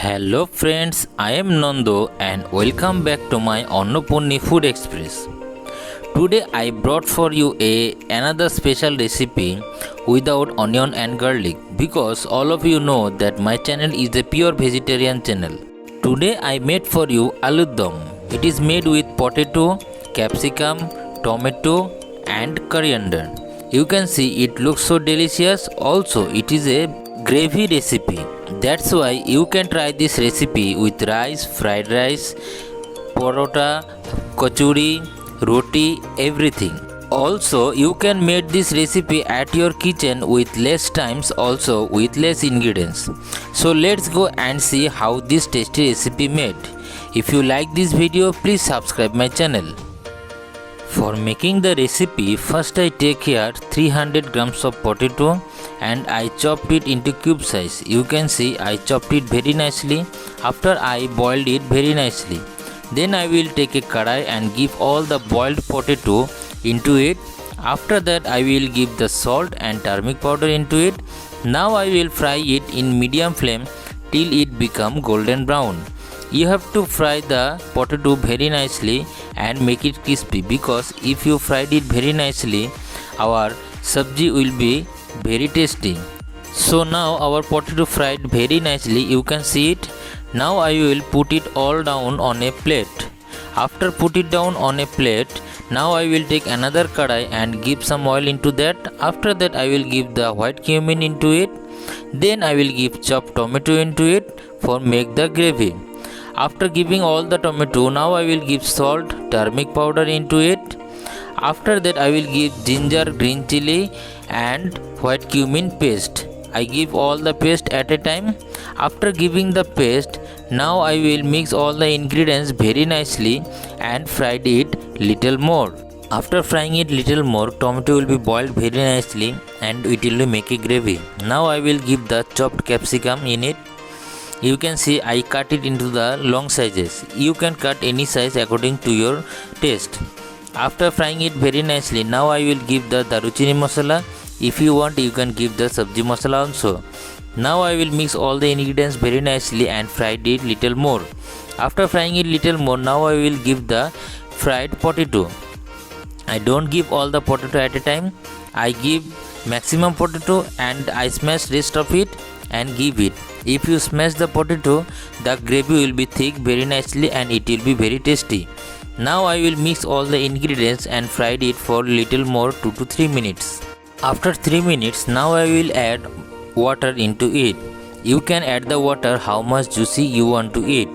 Hello friends, I am Nando and welcome back to my Annapurni Food Express. Today I brought for you another special recipe without onion and garlic because all of you know that my channel is a pure vegetarian channel. Today I made for you aloo dum. It is made with potato, capsicum, tomato and coriander. You can see it looks so delicious. Also it is a gravy recipe. That's why you can try this recipe with rice, fried rice, parota, kachuri, roti, everything. Also you can make this recipe at your kitchen with less times, also with less ingredients. So let's go and see how this tasty recipe made. If you like this video, please subscribe my channel. For making the recipe, first I take here 300 grams of potato and I chopped it into cube size. You can see I chopped it very nicely after I boiled it very nicely. Then I will take a kadai and give all the boiled potato into it. After that I will give the salt and turmeric powder into it. Now I will fry it in medium flame till it become golden brown. You have to fry the potato very nicely and make it crispy, because if you fried it very nicely, our sabji will be very tasty. So now our potato fried very nicely, you can see it. Now I will put it all down on a plate. After put it down on a plate, now I will take another kadai and give some oil into that. After that I will give the white cumin into it. Then I will give chopped tomato into it for make the gravy. After giving all the tomato, now I will give salt, turmeric powder into it. After that I will give ginger, green chili and white cumin paste. I give all the paste at a time. After giving the paste, now I will mix all the ingredients very nicely and fried it little more. After frying it little more, tomato will be boiled very nicely and it will make a gravy. Now I will give the chopped capsicum in it. You can see I cut it into the long sizes. You can cut any size according to your taste. After frying it very nicely, now I will give the daruchini masala. If you want, you can give the sabji masala also. Now I will mix all the ingredients very nicely and fried it little more. After frying it little more, now I will give the fried potato. I don't give all the potato at a time. I give maximum potato and I smash rest of it and give it. If you smash the potato, the gravy will be thick very nicely and it will be very tasty. Now I will mix all the ingredients and fried it for little more 2 to 3 minutes. After 3 minutes, now I will add water into it. You can add the water how much juicy you want to eat.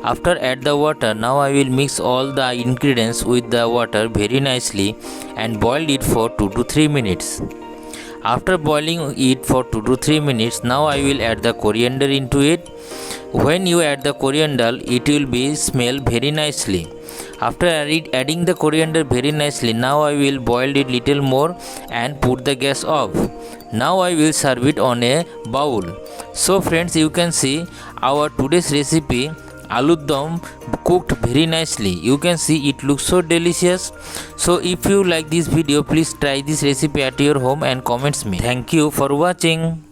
After add the water, now I will mix all the ingredients with the water very nicely and boil it for 2 to 3 minutes. After boiling it for 2 to 3 minutes, now I will add the coriander into it. When you add the coriander, it will be smell very nicely. After adding the coriander very nicely, now I will boil it little more and put the gas off. Now I will serve it on a bowl. So friends, you can see our today's recipe aloo dum cooked very nicely. You can see it looks so delicious. So if you like this video, please try this recipe at your home and comments me. Thank you for watching.